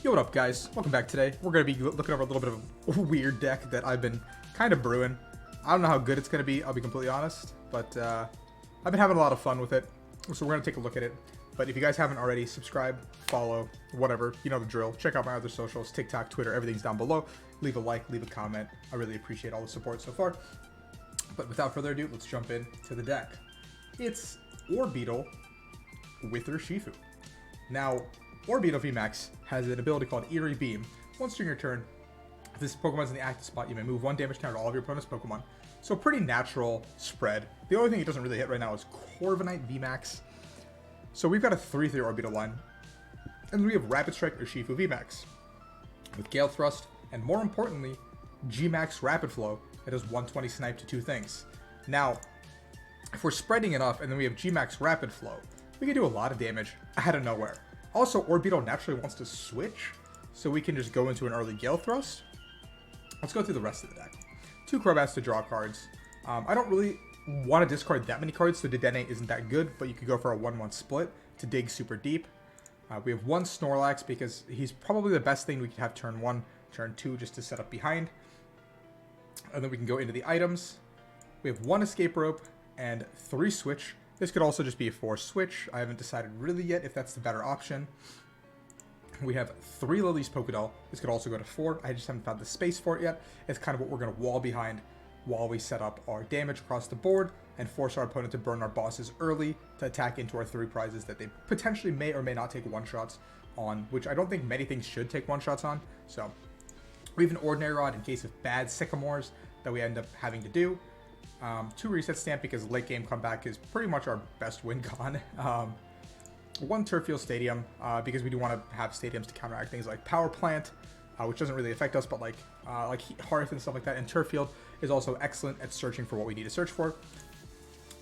Yo, what up, guys? Welcome back. Today we're going to be looking over a little bit of a weird deck that I've been kind of brewing. I don't know how good it's going to be, I'll be completely honest, but I've been having a lot of fun with it, so we're going to take a look at it. But if you guys haven't already, subscribe, follow, whatever, you know the drill. Check out my other socials, TikTok, Twitter, everything's down below. Leave a like, leave a comment. I really appreciate all the support so far. But without further ado, let's jump into the deck. It's Orbeetle with Urshifu. Now, Orbeetle VMAX has an ability called Eerie Beam. Once during your turn, if this Pokemon's in the active spot, you may move 1 damage counter to all of your opponent's Pokemon. So pretty natural spread. The only thing it doesn't really hit right now is Corviknight VMAX. So we've got a 3-3 Orbeetle line. And we have Rapid Strike Urshifu VMAX with Gale Thrust, and more importantly, G-Max Rapid Flow that does 120 snipe to 2 things. Now, if we're spreading enough and then we have G-Max Rapid Flow, we can do a lot of damage out of nowhere. Also, Orbeetle naturally wants to switch, so we can just go into an early Gale Thrust. Let's go through the rest of the deck. 2 Crobats to draw cards. I don't really want to discard that many cards, so Dedenne isn't that good, but you could go for a 1-1 split to dig super deep. We have 1 Snorlax because he's probably the best thing we could have turn 1, turn 2 just to set up behind. And then we can go into the items. We have 1 Escape Rope and 3 Switch. This could also just be a 4 Switch. I haven't decided really yet if that's the better option. We have 3 Lillie's Pokédoll. This could also go to 4. I just haven't found the space for it yet. It's kind of what we're going to wall behind while we set up our damage across the board and force our opponent to burn our bosses early to attack into our 3 prizes that they potentially may or may not take one-shots on, which I don't think many things should take one-shots on. So we have an Ordinary Rod in case of bad Sycamores that we end up having to do. 2 Reset Stamp because late game comeback is pretty much our best win con. 1 Turffield Stadium because we do want to have stadiums to counteract things like Power Plant, which doesn't really affect us, but like Hearth and stuff like that. And Turffield is also excellent at searching for what we need to search for.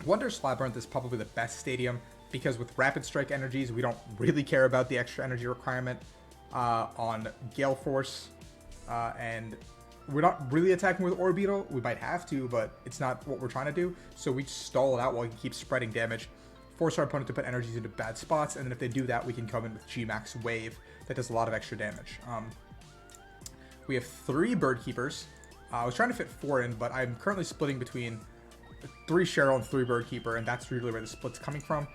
Wondrous Labyrinth is probably the best stadium because with Rapid Strike energies, we don't really care about the extra energy requirement on Gale Force, and we're not really attacking with Orbeetle. We might have to, but it's not what we're trying to do. So we stall it out while we can keep spreading damage, force our opponent to put energies into bad spots, and then if they do that, we can come in with G-Max Wave that does a lot of extra damage. We have 3 Bird Keepers. I was trying to fit 4 in, but I'm currently splitting between 3 Cheryl and 3 Bird Keeper, and that's really where the split's coming from.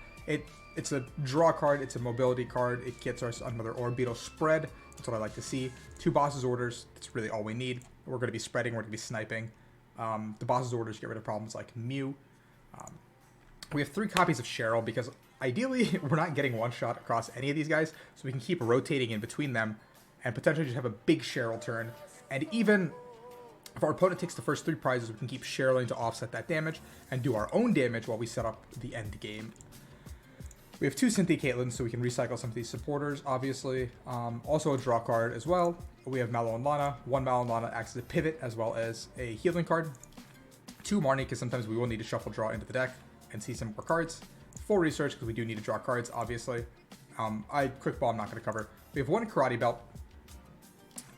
It's a draw card, it's a mobility card, it gets us another Orbeetle spread. That's what I like to see. 2 Boss's Orders, that's really all we need. We're going to be spreading, we're going to be sniping. The Boss's Orders get rid of problems like Mew. We have 3 copies of Cheryl because ideally we're not getting one-shot across any of these guys, so we can keep rotating in between them and potentially just have a big Cheryl turn. And even if our opponent takes the first 3 prizes, we can keep Cheryling to offset that damage and do our own damage while we set up the end game. We have 2 Cynthia Caitlin, so we can recycle some of these supporters, obviously. Also a draw card as well. We have Mallow Lana. 1 Mallow Lana acts as a pivot as well as a healing card. 2 Marnie, because sometimes we will need to shuffle draw into the deck and see some more cards. 4 Research, because we do need to draw cards, obviously. Quick Ball I'm not going to cover. We have 1 Karate Belt.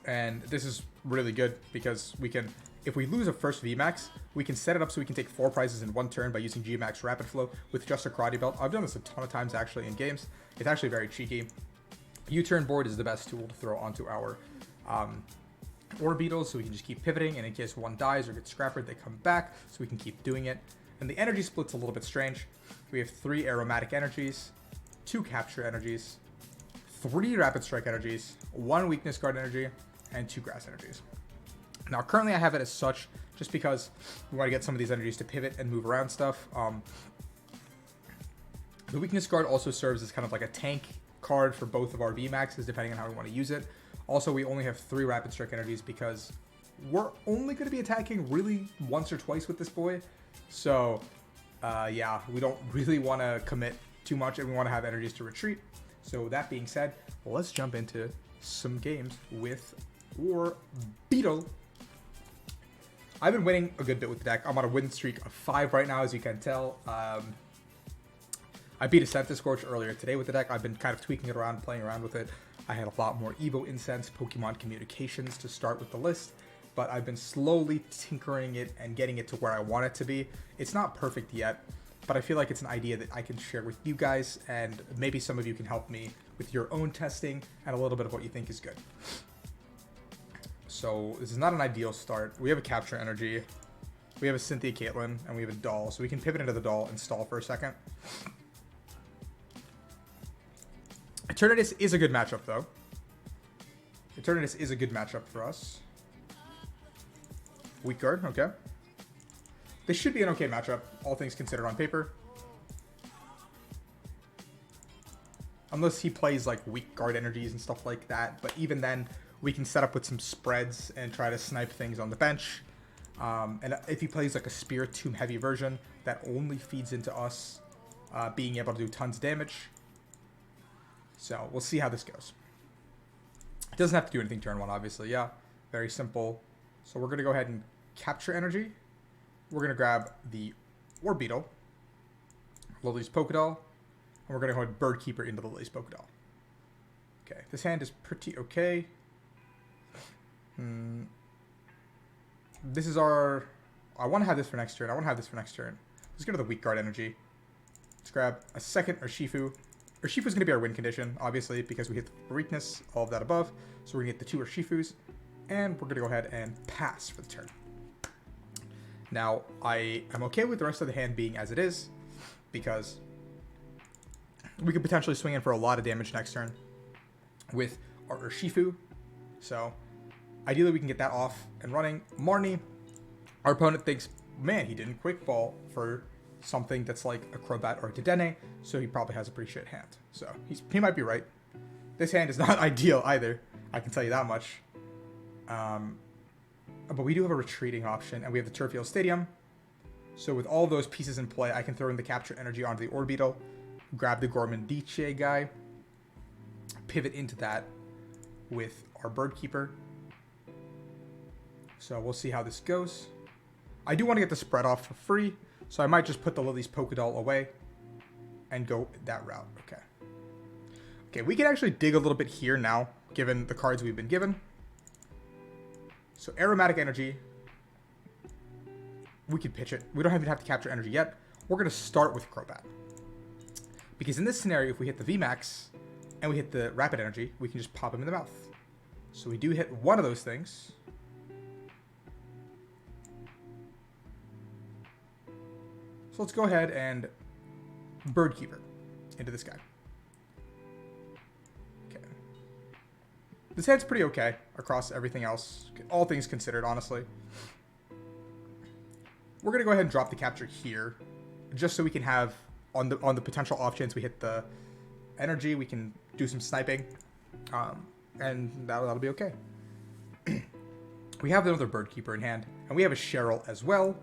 And this is really good because we can, if we lose a first VMAX, we can set it up so we can take 4 prizes in 1 turn by using G-Max Rapid Flow with just a Karate Belt. I've done this a ton of times actually in games. It's actually very cheeky. U-turn board is the best tool to throw onto our Orbeetles, so we can just keep pivoting, and in case 1 dies or gets scrappered, they come back, so we can keep doing it. And the energy split's a little bit strange. We have 3 Aromatic Energies, 2 Capture Energies, 3 Rapid Strike Energies, 1 Weakness Guard Energy, and 2 Grass Energies. Now, currently I have it as such just because we want to get some of these energies to pivot and move around stuff. The Weakness Guard also serves as kind of like a tank card for both of our VMAXs, depending on how we want to use it. Also, we only have 3 Rapid Strike Energies because we're only going to be attacking really once or twice with this boy. So, yeah, we don't really want to commit too much, and we want to have energies to retreat. So, that being said, let's jump into some games with Orbeetle. I've been winning a good bit with the deck. I'm on a win streak of 5 right now, as you can tell. I beat a Scented Scorch earlier today with the deck. I've been kind of tweaking it around, playing around with it. I had a lot more Evo Incense, Pokemon Communications to start with the list, but I've been slowly tinkering it and getting it to where I want it to be. It's not perfect yet, but I feel like it's an idea that I can share with you guys, and maybe some of you can help me with your own testing and a little bit of what you think is good. So this is not an ideal start. We have a Capture Energy, we have a Cynthia Caitlin, and we have a Doll. So we can pivot into the Doll and stall for a second. Eternatus is a good matchup, though. Eternatus is a good matchup for us. Weak guard, okay. This should be an okay matchup, all things considered on paper. Unless he plays like weak guard energies and stuff like that. But even then, we can set up with some spreads and try to snipe things on the bench. And if he plays like a Spirit Tomb heavy version, that only feeds into us being able to do tons of damage. So we'll see how this goes. It doesn't have to do anything turn one, obviously. Yeah, very simple. So we're going to go ahead and capture energy. We're going to grab the Orbeetle, Lillie's Pokédoll, and we're going to go ahead and Bird Keeper into the Lillie's Pokédoll. Okay, this hand is pretty okay. This is our... I want to have this for next turn. Let's go to the weak guard energy. Let's grab a second Urshifu. Urshifu is going to be our win condition, obviously, because we hit the weakness, all of that above. So we're going to get the 2 Urshifus, and we're going to go ahead and pass for the turn. Now, I am okay with the rest of the hand being as it is, because we could potentially swing in for a lot of damage next turn with our Urshifu. So, ideally we can get that off and running. Marnie, our opponent thinks, man, he didn't quick ball for something that's like a Crobat or a DAA, so he probably has a pretty shit hand. So, he might be right. This hand is not ideal either, I can tell you that much. But we do have a retreating option, and we have the Turffield Stadium. So with all those pieces in play, I can throw in the Capture Energy onto the Orbeetle, grab the Gourmandiche guy, pivot into that with our Bird Keeper. So we'll see how this goes. I do want to get the spread off for free, so I might just put the Lillie's Pokédoll away and go that route. Okay. Okay, we can actually dig a little bit here now, given the cards we've been given. So Aromatic Energy, we can pitch it. We don't even have to capture energy yet. We're going to start with Crobat. Because in this scenario, if we hit the VMAX and we hit the Rapid Energy, we can just pop him in the mouth. So we do hit one of those things. So let's go ahead and Bird Keeper into this guy. Okay. This hand's pretty okay across everything else, all things considered, honestly. We're going to go ahead and drop the capture here, just so we can have, on the potential off chance we hit the energy, we can do some sniping, and that'll be okay. We have another Bird Keeper in hand, and we have a Cheryl as well,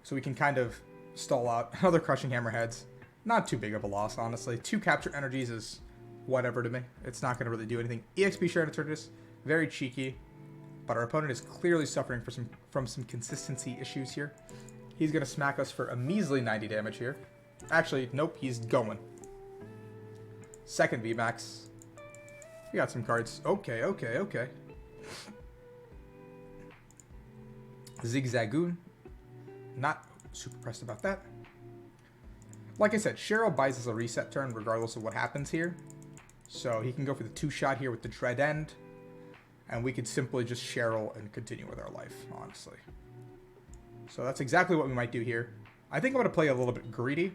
so we can kind of stall out another Crushing Hammerheads. Not too big of a loss, honestly. 2 capture energies is whatever to me. It's not going to really do anything. EXP Share and Eternatus, very cheeky, but our opponent is clearly suffering from some consistency issues here. He's going to smack us for a measly 90 damage here. Actually, nope, he's going. Second VMAX. We got some cards. Okay. Zigzagoon. Not super pressed about that. Like I said, Cheryl buys us a reset turn regardless of what happens here. So he can go for the 2-shot here with the Dread End. And we could simply just Cheryl and continue with our life, honestly. So that's exactly what we might do here. I think I'm going to play a little bit greedy.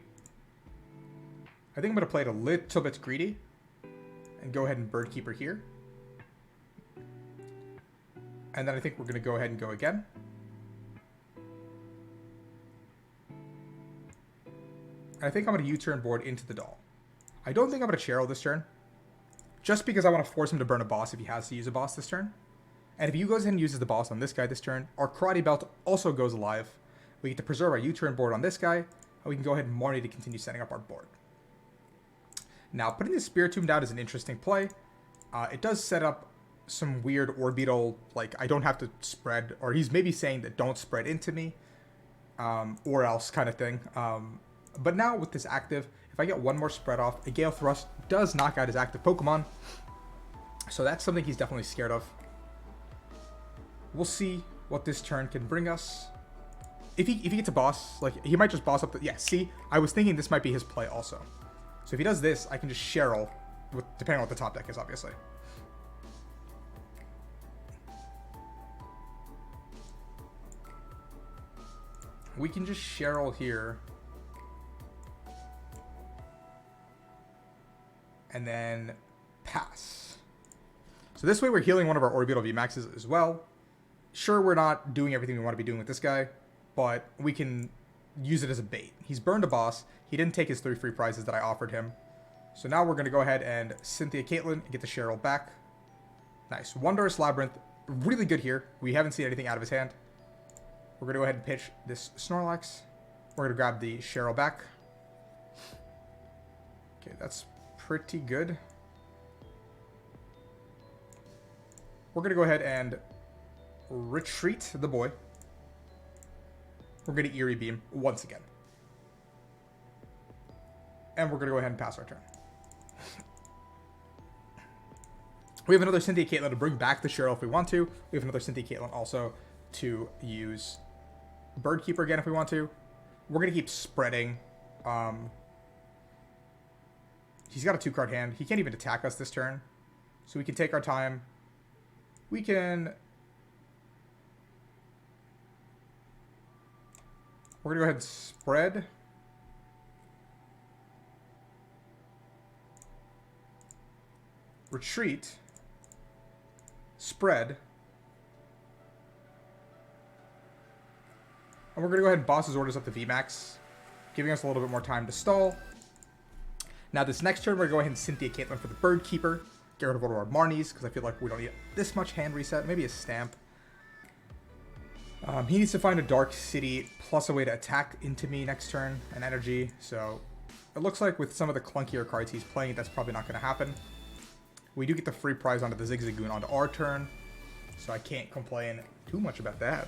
And then Bird Keeper here. And then I think we're going to go ahead and go again. And I think I'm going to U-turn board into the Doll. I don't think I'm going to Cheryl this turn. Just because I want to force him to burn a boss if he has to use a boss this turn. And if he goes ahead and uses the boss on this guy this turn, our Karate Belt also goes alive. We get to preserve our U-turn board on this guy, and we can go ahead and Marnie to continue setting up our board. Now, putting the Spirit Tomb down is an interesting play. It does set up some weird Orbeetle, like, I don't have to spread, or he's maybe saying that don't spread into me, or else kind of thing. But now with this active, if I get one more spread off, a Gale Thrust does knock out his active Pokemon. So that's something he's definitely scared of. We'll see what this turn can bring us. If he gets a boss, like, he might just boss up the... Yeah, see? I was thinking this might be his play also. So if he does this, I can just Cheryl depending on what the top deck is, obviously. We can just Cheryl here. And then pass. So this way we're healing one of our Orbeetle VMAXs as well. Sure, we're not doing everything we want to be doing with this guy, but we can use it as a bait. He's burned a boss. He didn't take his 3 free prizes that I offered him. So now we're going to go ahead and Cynthia Caitlin and get the Cheryl back. Nice. Wondrous Labyrinth. Really good here. We haven't seen anything out of his hand. We're going to go ahead and pitch this Snorlax. We're going to grab the Cheryl back. Okay, that's pretty good. We're going to go ahead and retreat the boy. We're going to Eerie Beam once again. And we're going to go ahead and pass our turn. We have another Cynthia Caitlin to bring back the Cheryl if we want to. We have another Cynthia Caitlin also to use Bird Keeper again if we want to. We're going to keep spreading. He's got a 2-card hand. He can't even attack us this turn. So we can take our time. We can... We're going to go ahead and spread. Retreat. Spread. And we're going to go ahead and boss his orders up to VMAX, giving us a little bit more time to stall. Now this next turn, we're going to go ahead and Cynthia Caitlin for the Bird Keeper. Get rid of one of our Marnies, because I feel like we don't need this much hand reset. Maybe a stamp. He needs to find a Dark City plus a way to attack into me next turn and energy. So it looks like with some of the clunkier cards he's playing, that's probably not going to happen. We do get the free prize onto the Zigzagoon onto our turn, so I can't complain too much about that.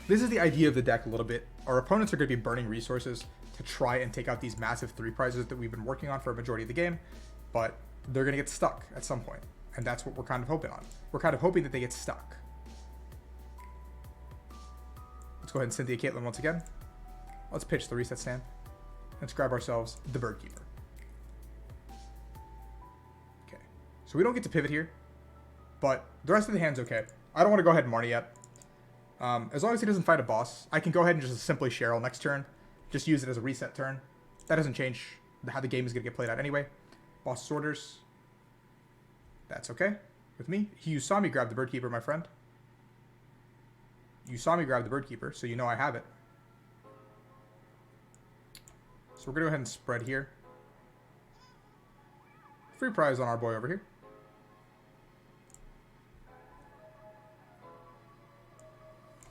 This is the idea of the deck a little bit. Our opponents are going to be burning resources to try and take out these massive 3 prizes that we've been working on for a majority of the game, but they're going to get stuck at some point, and that's what we're kind of hoping on. We're kind of hoping that they get stuck. Let's go ahead and Cynthia Caitlin once again. Let's pitch the Reset Stamp. Let's grab ourselves the Bird Keeper. Okay, so we don't get to pivot here, but the rest of the hand's okay. I don't want to go ahead and Marnie yet. As long as he doesn't fight a boss, I can go ahead and just simply Cheryl next turn. Just use it as a reset turn. That doesn't change how the game is going to get played out anyway. Boss's orders. That's okay with me. You saw me grab the Bird Keeper, my friend. You saw me grab the Bird Keeper, so you know I have it. So we're going to go ahead and spread here. Free prize on our boy over here.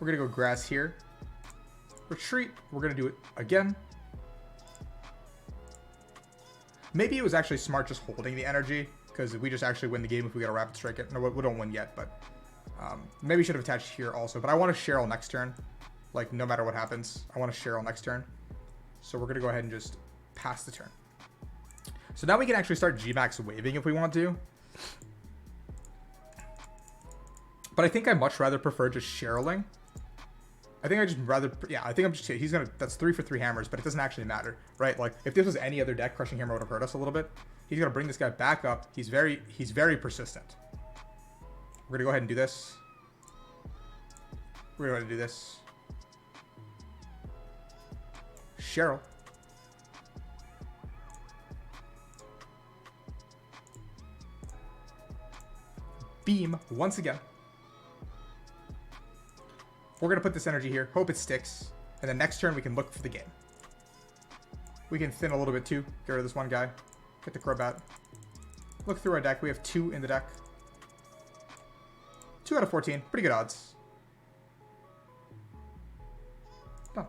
We're going to go grass here. Retreat. We're going to do it again. Maybe it was actually smart just holding the energy, because we just actually win the game if we get a Rapid Strike it. No, we don't win yet, but maybe we should have attached here also. But I want to Cheryl next turn. Like, no matter what happens, I want to Cheryl next turn. So we're going to go ahead and just pass the turn. So now we can actually start G-Max waving if we want to. But I think I much rather prefer just Cheryling. I think I just rather, yeah, I think I'm just, he's going to, that's 3 for 3 hammers, but it doesn't actually matter, right? Like, if this was any other deck, Crushing Hammer would have hurt us a little bit. He's going to bring this guy back up. He's very persistent. We're going to go ahead and do this. We're going to do this. Cheryl. Beam once again. We're going to put this energy here, hope it sticks, and then next turn we can look for the game. We can thin a little bit too, get rid of this one guy, get the Crobat. Look through our deck, we have 2 in the deck. 2 out of 14, pretty good odds. Done.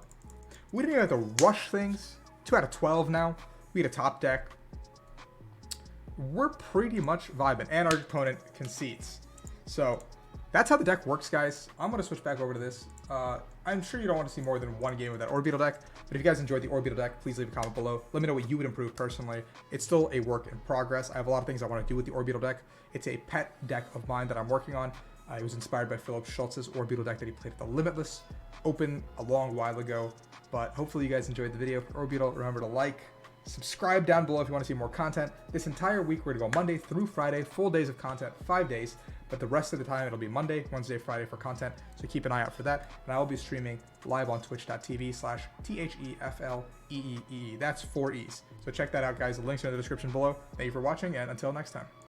We didn't even have to rush things. 2 out of 12 now. We get a top deck. We're pretty much vibing, and our opponent concedes. So that's how the deck works, guys. I'm going to switch back over to this. I'm sure you don't want to see more than one game of that Orbeetle deck, but if you guys enjoyed the Orbeetle deck, please leave a comment below. Let me know what you would improve personally. It's still a work in progress. I have a lot of things I want to do with the Orbeetle deck. It's a pet deck of mine that I'm working on. It was inspired by Philip Schultz's Orbeetle deck that he played at the Limitless Open a long while ago, but hopefully you guys enjoyed the video. For Orbeetle, remember to like, Subscribe down below if you want to see more content. This entire week, we're going to go Monday through Friday, full days of content, 5 days. But the rest of the time, it'll be Monday, Wednesday, Friday for content. So keep an eye out for that. And I will be streaming live on twitch.tv/THEFLEEEE. That's 4 E's. So check that out, guys. The links are in the description below. Thank you for watching, and until next time.